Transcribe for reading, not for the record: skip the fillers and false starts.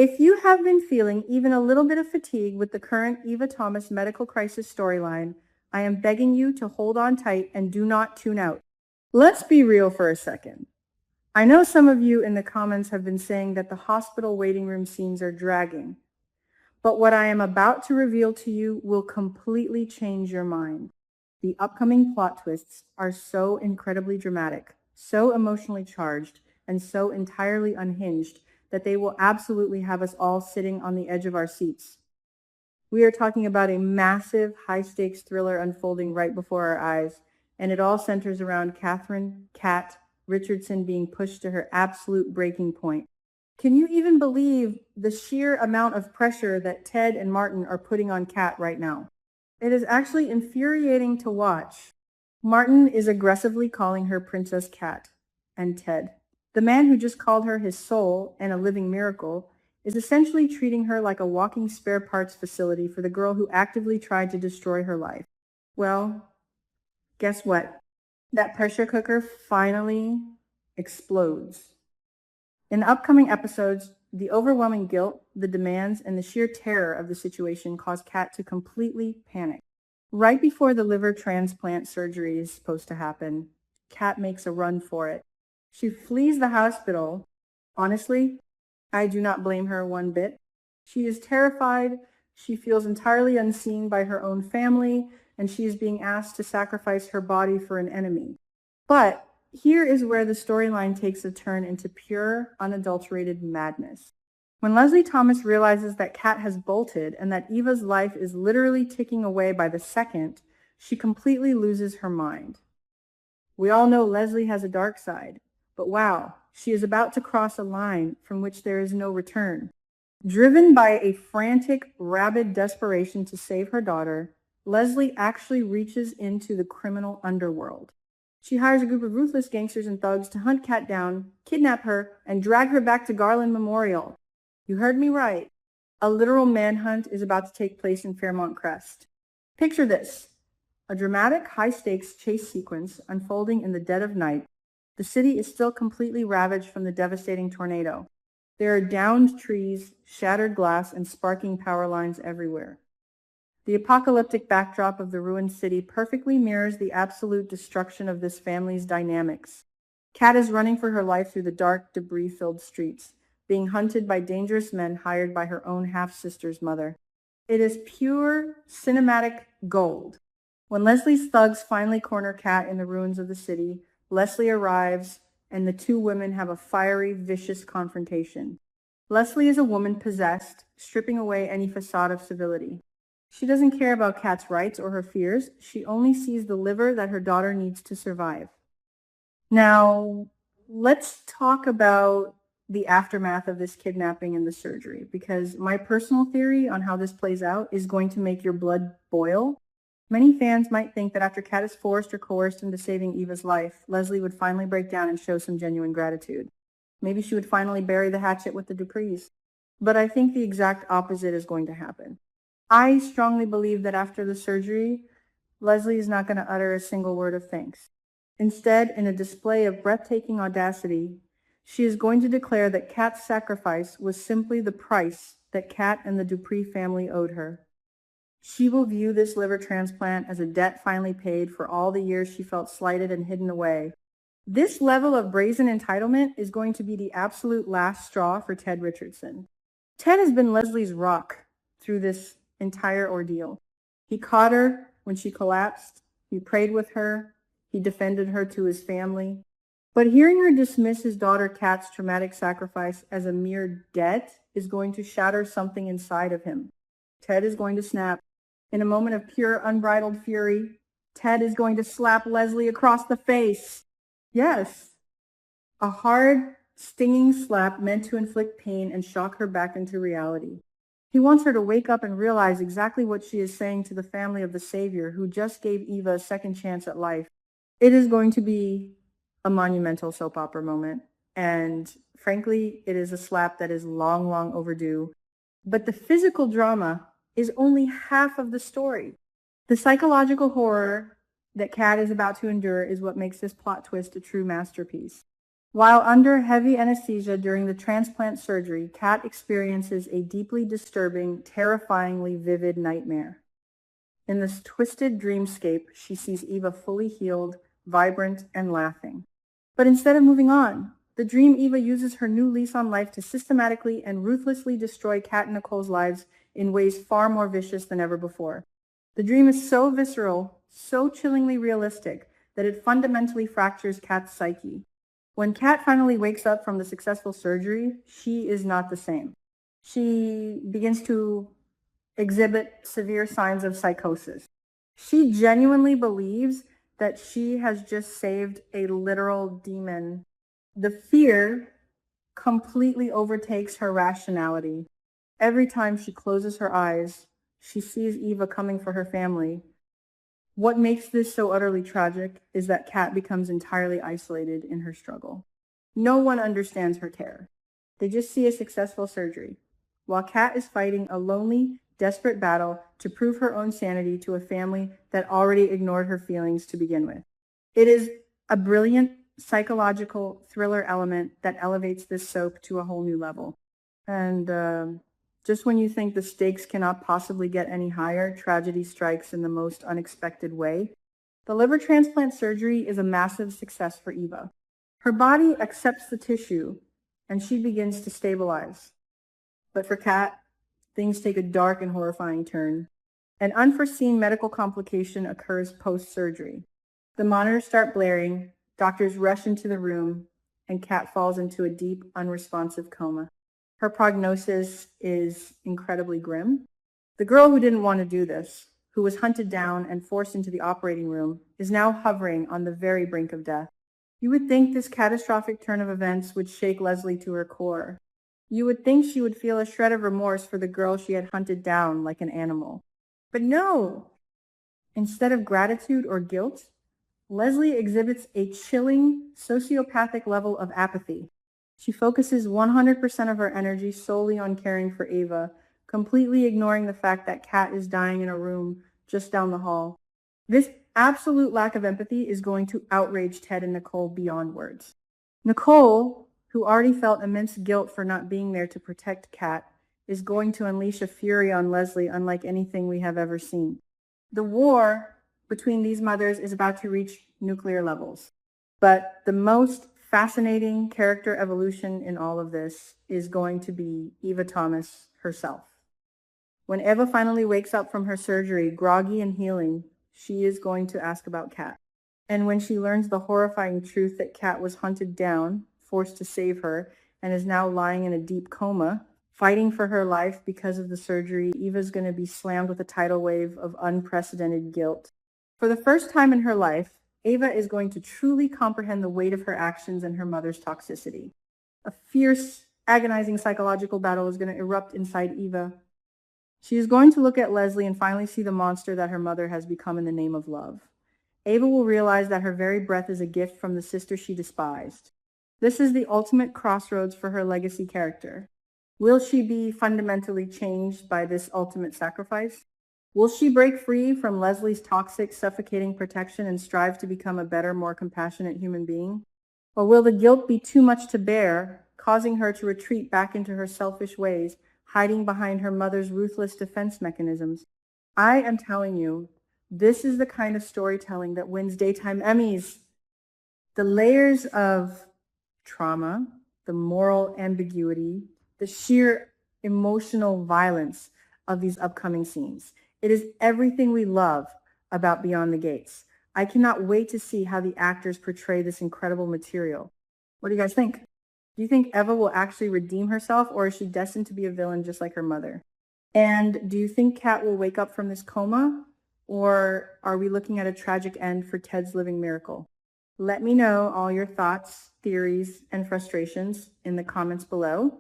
If you have been feeling even a little bit of fatigue with the current Eva Thomas medical crisis storyline, I am begging you to hold on tight and do not tune out. Let's be real for a second. I know some of you in the comments have been saying that the hospital waiting room scenes are dragging, but what I am about to reveal to you will completely change your mind. The upcoming plot twists are so incredibly dramatic, so emotionally charged, and so entirely unhinged that they will absolutely have us all sitting on the edge of our seats. We are talking about a massive, high-stakes thriller unfolding right before our eyes, and it all centers around Catherine "Cat" Richardson being pushed to her absolute breaking point. Can you even believe the sheer amount of pressure that Ted and Martin are putting on Cat right now? It is actually infuriating to watch. Martin is aggressively calling her Princess Cat, and Ted, the man who just called her his soul and a living miracle, is essentially treating her like a walking spare parts facility for the girl who actively tried to destroy her life. Well, guess what? That pressure cooker finally explodes. In the upcoming episodes, the overwhelming guilt, the demands, and the sheer terror of the situation cause Kat to completely panic. Right before the liver transplant surgery is supposed to happen, Kat makes a run for it. She flees the hospital. Honestly, I do not blame her one bit. She is terrified, she feels entirely unseen by her own family, and she is being asked to sacrifice her body for an enemy. But here is where the storyline takes a turn into pure, unadulterated madness. When Leslie Thomas realizes that Kat has bolted and that Eva's life is literally ticking away by the second, she completely loses her mind. We all know Leslie has a dark side, but wow, she is about to cross a line from which there is no return. Driven by a frantic, rabid desperation to save her daughter, Leslie actually reaches into the criminal underworld. She hires a group of ruthless gangsters and thugs to hunt Kat down, kidnap her, and drag her back to Garland Memorial. You heard me right. A literal manhunt is about to take place in Fairmont Crest. Picture this: a dramatic, high-stakes chase sequence unfolding in the dead of night. The city is still completely ravaged from the devastating tornado. There are downed trees, shattered glass, and sparking power lines everywhere. The apocalyptic backdrop of the ruined city perfectly mirrors the absolute destruction of this family's dynamics. Kat is running for her life through the dark, debris-filled streets, being hunted by dangerous men hired by her own half-sister's mother. It is pure cinematic gold. When Leslie's thugs finally corner Kat in the ruins of the city, Leslie arrives, and the two women have a fiery, vicious confrontation. Leslie is a woman possessed, stripping away any facade of civility. She doesn't care about Kat's rights or her fears. She only sees the liver that her daughter needs to survive. Now, let's talk about the aftermath of this kidnapping and the surgery, because my personal theory on how this plays out is going to make your blood boil. Many fans might think that after Kat is forced or coerced into saving Eva's life, Leslie would finally break down and show some genuine gratitude. Maybe she would finally bury the hatchet with the Duprees. But I think the exact opposite is going to happen. I strongly believe that after the surgery, Leslie is not going to utter a single word of thanks. Instead, in a display of breathtaking audacity, she is going to declare that Kat's sacrifice was simply the price that Kat and the Dupree family owed her. She will view this liver transplant as a debt finally paid for all the years she felt slighted and hidden away. This level of brazen entitlement is going to be the absolute last straw for Ted Richardson. Ted has been Leslie's rock through this entire ordeal. He caught her when she collapsed. He prayed with her. He defended her to his family. But hearing her dismiss his daughter Kat's traumatic sacrifice as a mere debt is going to shatter something inside of him. Ted is going to snap. In a moment of pure unbridled fury, Ted is going to slap Leslie across the face. Yes, a hard, stinging slap meant to inflict pain and shock her back into reality. He wants her to wake up and realize exactly what she is saying to the family of the Savior who just gave Eva a second chance at life. It is going to be a monumental soap opera moment, and frankly, it is a slap that is long, long overdue. But the physical drama is only half of the story. The psychological horror that Kat is about to endure is what makes this plot twist a true masterpiece. While under heavy anesthesia during the transplant surgery, Kat experiences a deeply disturbing, terrifyingly vivid nightmare. In this twisted dreamscape, she sees Eva fully healed, vibrant, and laughing. But instead of moving on, the dream Eva uses her new lease on life to systematically and ruthlessly destroy Kat and Nicole's lives in ways far more vicious than ever before. The dream is so visceral, so chillingly realistic, that it fundamentally fractures Kat's psyche. When Kat finally wakes up from the successful surgery, she is not the same. She begins to exhibit severe signs of psychosis. She genuinely believes that she has just saved a literal demon. The fear completely overtakes her rationality. Every time she closes her eyes, she sees Eva coming for her family. What makes this so utterly tragic is that Kat becomes entirely isolated in her struggle. No one understands her terror. They just see a successful surgery, while Kat is fighting a lonely, desperate battle to prove her own sanity to a family that already ignored her feelings to begin with. It is a brilliant psychological thriller element that elevates this soap to a whole new level. And just when you think the stakes cannot possibly get any higher, tragedy strikes in the most unexpected way. The liver transplant surgery is a massive success for Eva. Her body accepts the tissue and she begins to stabilize. But for Kat, things take a dark and horrifying turn. An unforeseen medical complication occurs post-surgery. The monitors start blaring, doctors rush into the room, and Kat falls into a deep, unresponsive coma. Her prognosis is incredibly grim. The girl who didn't want to do this, who was hunted down and forced into the operating room, is now hovering on the very brink of death. You would think this catastrophic turn of events would shake Leslie to her core. You would think she would feel a shred of remorse for the girl she had hunted down like an animal. But no! Instead of gratitude or guilt, Leslie exhibits a chilling, sociopathic level of apathy. She focuses 100% of her energy solely on caring for Ava, completely ignoring the fact that Kat is dying in a room just down the hall. This absolute lack of empathy is going to outrage Ted and Nicole beyond words. Nicole, who already felt immense guilt for not being there to protect Kat, is going to unleash a fury on Leslie unlike anything we have ever seen. The war between these mothers is about to reach nuclear levels. But the most fascinating character evolution in all of this is going to be Eva Thomas herself. When Eva finally wakes up from her surgery, groggy and healing, she is going to ask about Kat. And when she learns the horrifying truth that Kat was hunted down, forced to save her, and is now lying in a deep coma, fighting for her life because of the surgery, Eva's going to be slammed with a tidal wave of unprecedented guilt. For the first time in her life, Ava is going to truly comprehend the weight of her actions and her mother's toxicity. A fierce, agonizing psychological battle is going to erupt inside Eva. She is going to look at Leslie and finally see the monster that her mother has become in the name of love. Ava will realize that her very breath is a gift from the sister she despised. This is the ultimate crossroads for her legacy character. Will she be fundamentally changed by this ultimate sacrifice? Will she break free from Leslie's toxic, suffocating protection and strive to become a better, more compassionate human being? Or will the guilt be too much to bear, causing her to retreat back into her selfish ways, hiding behind her mother's ruthless defense mechanisms? I am telling you, this is the kind of storytelling that wins daytime Emmys. The layers of trauma, the moral ambiguity, the sheer emotional violence of these upcoming scenes. It is everything we love about Beyond the Gates. I cannot wait to see how the actors portray this incredible material. What do you guys think? Do you think Eva will actually redeem herself, or is she destined to be a villain just like her mother? And do you think Kat will wake up from this coma, or are we looking at a tragic end for Ted's living miracle? Let me know all your thoughts, theories, and frustrations in the comments below.